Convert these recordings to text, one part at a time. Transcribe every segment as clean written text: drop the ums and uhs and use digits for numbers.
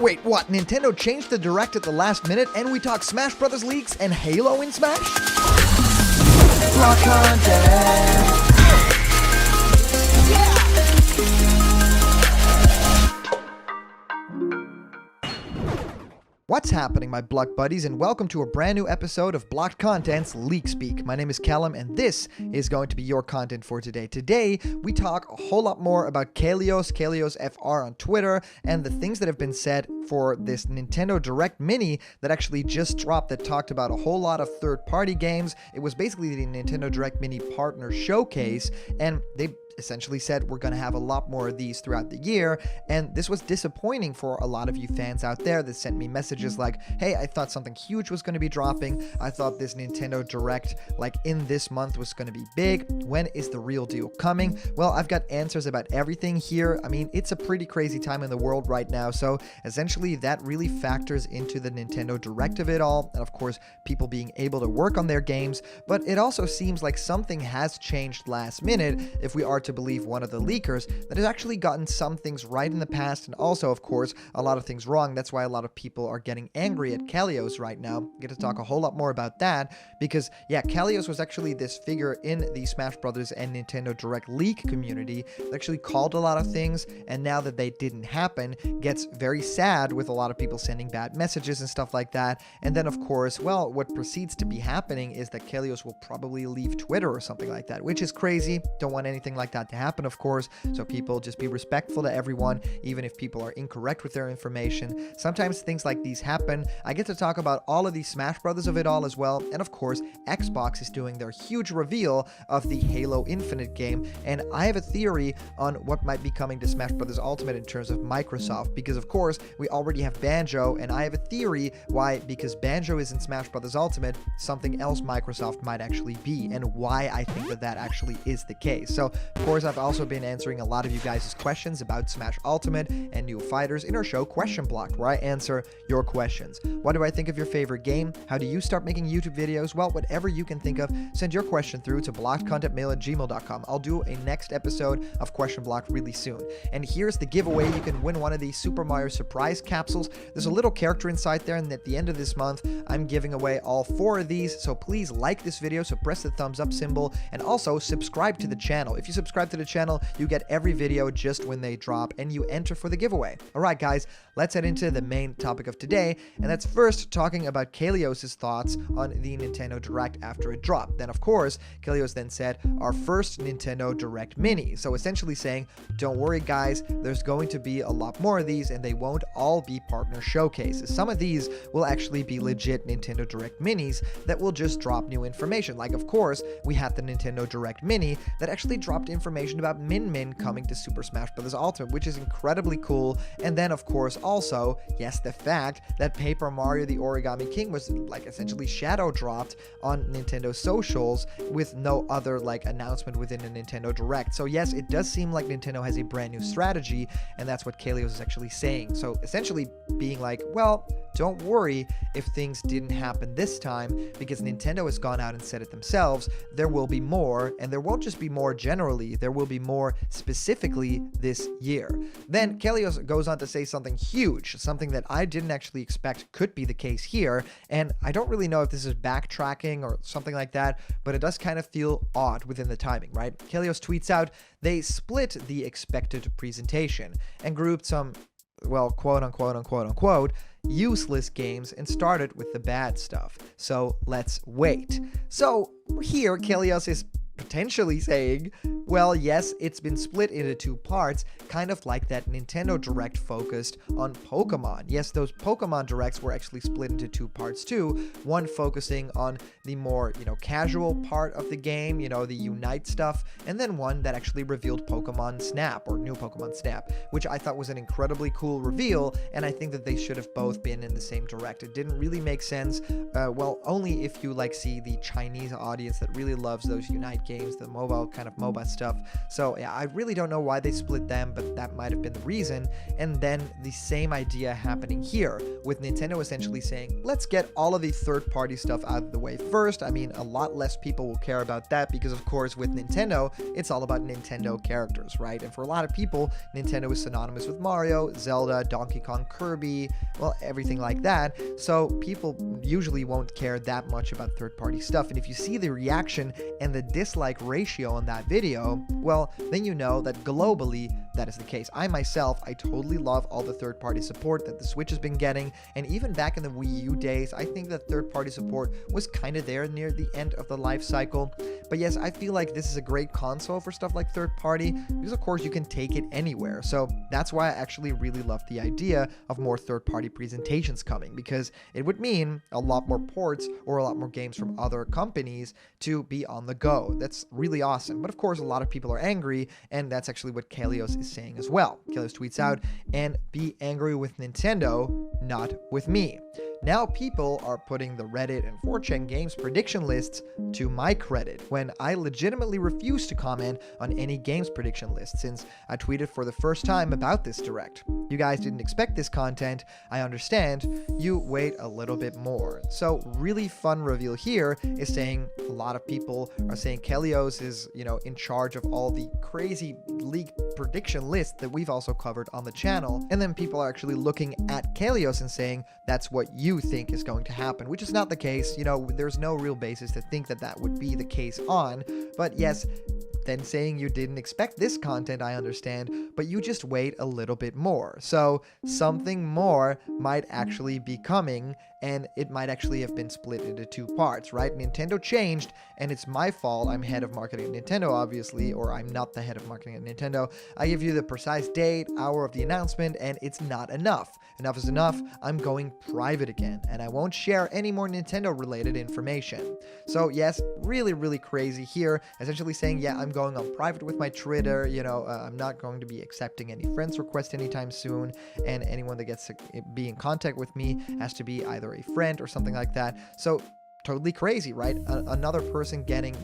Wait, what? Nintendo changed the Direct at the last minute and we talk Smash Brothers leaks and Halo in Smash? Block content. What's happening, my Block buddies, and welcome to a brand new episode of Blocked Content's Leak Speak. My name is Callum, and this is going to be your content for today. Today, we talk a whole lot more about Kelios FR on Twitter, and the things that have been said for this Nintendo Direct Mini that actually just dropped that talked about a whole lot of third-party games. It was basically the Nintendo Direct Mini Partner Showcase, and they essentially said we're going to have a lot more of these throughout the year, and this was disappointing for a lot of you fans out there that sent me messages like, hey, I thought something huge was going to be dropping. I thought this Nintendo Direct like in this month was going to be big. When is the real deal coming? Well, I've got answers about everything here. I mean, it's a pretty crazy time in the world right now, so essentially that really factors into the Nintendo Direct of it all, and of course people being able to work on their games, but it also seems like something has changed last minute if we are to believe one of the leakers that has actually gotten some things right in the past and also, of course, a lot of things wrong. That's why a lot of people are getting angry at Kelios right now. Get to talk a whole lot more about that because, yeah, Kelios was actually this figure in the Smash Brothers and Nintendo Direct leak community that actually called a lot of things, and now that they didn't happen, gets very sad with a lot of people sending bad messages and stuff like that. And then, of course, well, what proceeds to be happening is that Kelios will probably leave Twitter or something like that, which is crazy. Don't want anything like that to happen, of course, so people just be respectful to everyone, even if people are incorrect with their information. Sometimes things like these happen. I get to talk about all of these Smash Brothers of it all as well, and of course, Xbox is doing their huge reveal of the Halo Infinite game, and I have a theory on what might be coming to Smash Brothers Ultimate in terms of Microsoft, because of course, we already have Banjo, and I have a theory why, because Banjo is in Smash Brothers Ultimate, something else Microsoft might actually be, and why I think that that actually is the case. So, of course, I've also been answering a lot of you guys' questions about Smash Ultimate and new fighters in our show Question Blocked, where I answer your questions. What do I think of your favorite game? How do you start making YouTube videos? Well, whatever you can think of, send your question through to blockedcontentmail@gmail.com. I'll do a next episode of Question Blocked really soon. And here's the giveaway. You can win one of these Super Mario surprise capsules. There's a little character inside there, and at the end of this month, I'm giving away all 4 of these. So please like this video, so press the thumbs up symbol, and also subscribe to the channel. If you subscribe to the channel, you get every video just when they drop, and you enter for the giveaway. All right, guys, let's head into the main topic of today, and that's first talking about Kelios' thoughts on the Nintendo Direct after it dropped. Then, of course, Kelios then said, our first Nintendo Direct Mini. So essentially saying, don't worry, guys, there's going to be a lot more of these, and they won't all be partner showcases. Some of these will actually be legit Nintendo Direct Minis that will just drop new information. Like, of course, we had the Nintendo Direct Mini that actually dropped information about Min Min coming to Super Smash Bros. Ultimate, which is incredibly cool. And then, of course, also, yes, the fact that Paper Mario the Origami King was like essentially shadow dropped on Nintendo socials with no other like announcement within a Nintendo Direct. So yes, it does seem like Nintendo has a brand new strategy, and that's what Kelios is actually saying. So essentially being like, well, don't worry if things didn't happen this time, because Nintendo has gone out and said it themselves. There will be more, and there won't just be more generally, there will be more specifically this year. Then Kelios goes on to say something huge, something that I didn't actually expect could be the case here, and I don't really know if this is backtracking or something like that, but it does kind of feel odd within the timing, right? Kelios tweets out, they split the expected presentation and grouped some, well, quote unquote, useless games and started with the bad stuff. So let's wait. So here Kelios is potentially saying, well, yes, it's been split into 2 parts, kind of like that Nintendo Direct focused on Pokemon. Yes, those Pokemon Directs were actually split into 2 parts too, one focusing on the more, casual part of the game, the Unite stuff, and then one that actually revealed Pokemon Snap, or new Pokemon Snap, which I thought was an incredibly cool reveal, and I think that they should have both been in the same Direct. It didn't really make sense, well, only if you see the Chinese audience that really loves those Unite games, the mobile kind of MOBA stuff. So yeah, I really don't know why they split them, but that might have been the reason. And then the same idea happening here with Nintendo essentially saying, let's get all of the third-party stuff out of the way first. I mean, a lot less people will care about that because, of course, with Nintendo, it's all about Nintendo characters, right? And for a lot of people, Nintendo is synonymous with Mario, Zelda, Donkey Kong, Kirby, well, everything like that. So people usually won't care that much about third-party stuff. And if you see the reaction and the dislike ratio on that video, well, then you know that globally that is the case. I myself, I totally love all the third-party support that the Switch has been getting, and even back in the Wii U days, I think that third-party support was kind of there near the end of the life cycle. But yes, I feel like this is a great console for stuff like third-party, because of course you can take it anywhere. So that's why I actually really love the idea of more third-party presentations coming, because it would mean a lot more ports or a lot more games from other companies to be on the go. That's really awesome. But of course, a lot of people are angry, and that's actually what Kelios is saying as well. Kelios tweets out, "And be angry with Nintendo, not with me." Now people are putting the Reddit and 4chan games prediction lists to my credit, when I legitimately refuse to comment on any games prediction list since I tweeted for the first time about this direct. You guys didn't expect this content, I understand, you wait a little bit more. So really fun reveal here is saying a lot of people are saying Kelios is, in charge of all the crazy leaked prediction lists that we've also covered on the channel, and then people are actually looking at Kelios and saying that's what you think is going to happen, which is not the case. There's no real basis to think that that would be the case on, but yes, then saying you didn't expect this content, I understand, but you just wait a little bit more. So something more might actually be coming, and it might actually have been split into two parts, right? Nintendo changed, and it's my fault. I'm head of marketing at Nintendo, obviously, or I'm not the head of marketing at Nintendo. I give you the precise date, hour of the announcement, and it's not enough. Enough is enough. I'm going private again, and I won't share any more Nintendo-related information. So yes, really, really crazy here, essentially saying, yeah, I'm going on private with my Twitter, I'm not going to be accepting any friends requests anytime soon, and anyone that gets to be in contact with me has to be either a friend or something like that. So totally crazy, right? Another person getting,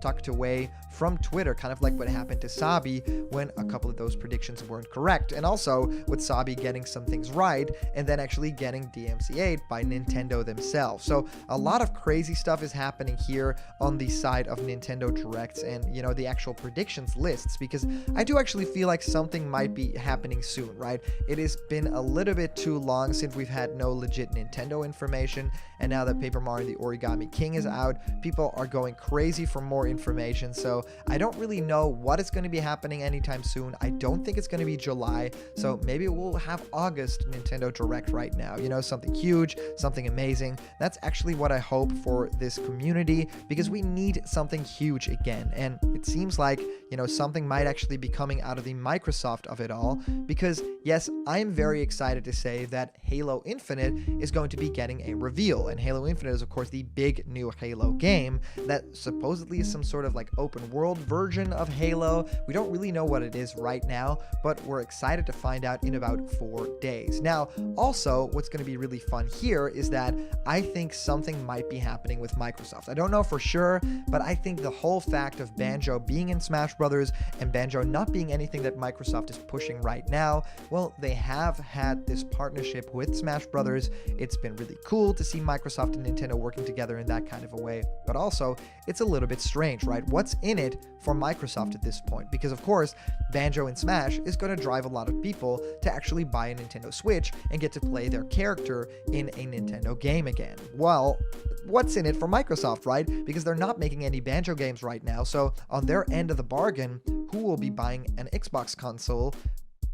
tucked away from Twitter, kind of like what happened to Sabi when a couple of those predictions weren't correct. And also with Sabi getting some things right and then actually getting DMCA'd by Nintendo themselves. So a lot of crazy stuff is happening here on the side of Nintendo Directs and, the actual predictions lists, because I do actually feel like something might be happening soon, right? It has been a little bit too long since we've had no legit Nintendo information, and now that Paper Mario the Origami King is out, people are going crazy for more information. So I don't really know what is going to be happening anytime soon. I don't think it's going to be July, so maybe we'll have August Nintendo Direct right now, something huge, something amazing. That's actually what I hope for this community, because we need something huge again, and it seems like something might actually be coming out of the Microsoft of it all, because yes, I'm very excited to say that Halo Infinite is going to be getting a reveal, and Halo Infinite is of course the big new Halo game that supposedly is some sort of like open world version of Halo. We don't really know what it is right now, but we're excited to find out in about 4 days. Now, also, what's going to be really fun here is that I think something might be happening with Microsoft. I don't know for sure, but I think the whole fact of Banjo being in Smash Brothers and Banjo not being anything that Microsoft is pushing right now, well, they have had this partnership with Smash Brothers. It's been really cool to see Microsoft and Nintendo working together in that kind of a way, but also it's a little bit strange, right? What's in it for Microsoft at this point? Because of course, Banjo and Smash is going to drive a lot of people to actually buy a Nintendo Switch and get to play their character in a Nintendo game again. Well, what's in it for Microsoft, right? Because they're not making any Banjo games right now, so on their end of the bargain, who will be buying an Xbox console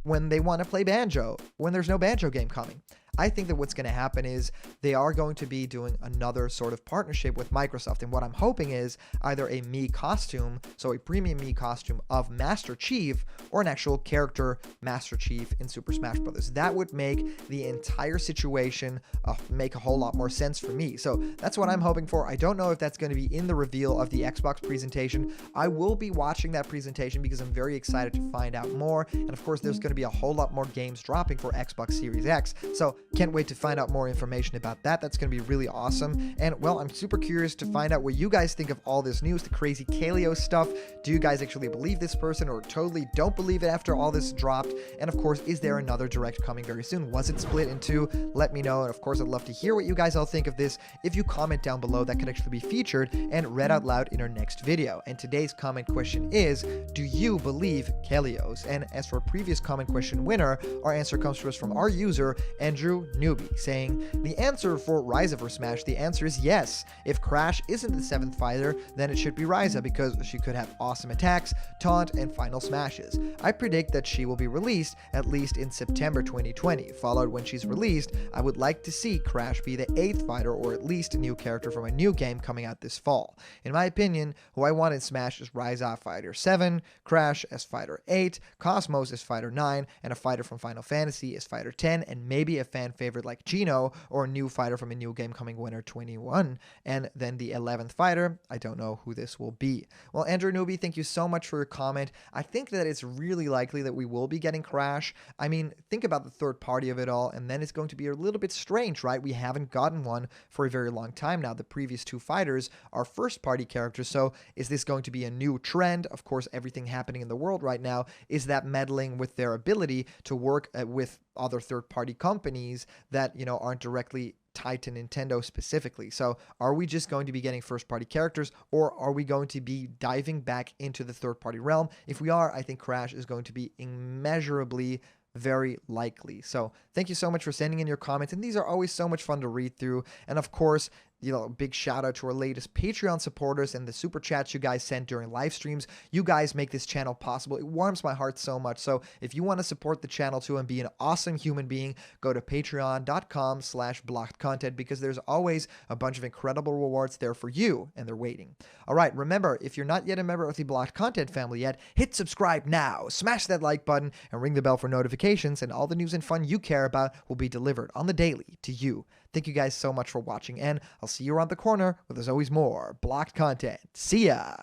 when they want to play Banjo, when there's no Banjo game coming? I think that what's going to happen is they are going to be doing another sort of partnership with Microsoft. And what I'm hoping is either a Mii costume, so a premium Mii costume of Master Chief, or an actual character Master Chief in Super Smash Bros. That would make the entire situation make a whole lot more sense for me. So that's what I'm hoping for. I don't know if that's going to be in the reveal of the Xbox presentation. I will be watching that presentation because I'm very excited to find out more. And of course, there's going to be a whole lot more games dropping for Xbox Series X. So can't wait to find out more information about that. That's going to be really awesome. And well, I'm super curious to find out what you guys think of all this news, the crazy Kelios stuff. Do you guys actually believe this person or totally don't believe it after all this dropped? And of course, is there another direct coming very soon? Was it split in two? Let me know. And of course, I'd love to hear what you guys all think of this. If you comment down below, that could actually be featured and read out loud in our next video. And today's comment question is, do you believe Kelios? And as for previous comment question winner, our answer comes to us from our user, Andrew Newbie, saying, the answer for Ryza for Smash, the answer is yes. If Crash isn't the 7th fighter, then it should be Ryza because she could have awesome attacks, taunt, and final smashes. I predict that she will be released at least in September 2020. Followed when she's released, I would like to see Crash be the 8th fighter or at least a new character from a new game coming out this fall. In my opinion, who I want in Smash is Ryza Fighter 7, Crash as Fighter 8, Cosmos as Fighter 9, and a fighter from Final Fantasy as Fighter 10, and maybe a fan favorite like Gino or a new fighter from a new game coming winter 21. And then the 11th fighter, I don't know who this will be. Well, Andrew Newbie, thank you so much for your comment. I think that it's really likely that we will be getting Crash. I mean, think about the third party of it all, and then it's going to be a little bit strange, right? We haven't gotten one for a very long time now. The previous two fighters are first party characters, so is this going to be a new trend? Of course, everything happening in the world right now is that meddling with their ability to work with other third-party companies that, you know, aren't directly tied to Nintendo specifically. So are we just going to be getting first-party characters, or are we going to be diving back into the third-party realm? If we are, I think Crash is going to be immeasurably very likely. So thank you so much for sending in your comments, and these are always so much fun to read through. And of course, you know, big shout out to our latest Patreon supporters and the super chats you guys sent during live streams. You guys make this channel possible. It warms my heart so much. So if you want to support the channel too and be an awesome human being, go to patreon.com/blockedcontent, because there's always a bunch of incredible rewards there for you, and they're waiting. All right, remember, if you're not yet a member of the Blocked Content family yet, hit subscribe now, smash that like button, and ring the bell for notifications, and all the news and fun you care about will be delivered on the daily to you. Thank you guys so much for watching, and I'll see you around the corner where there's always more Blocked content. See ya!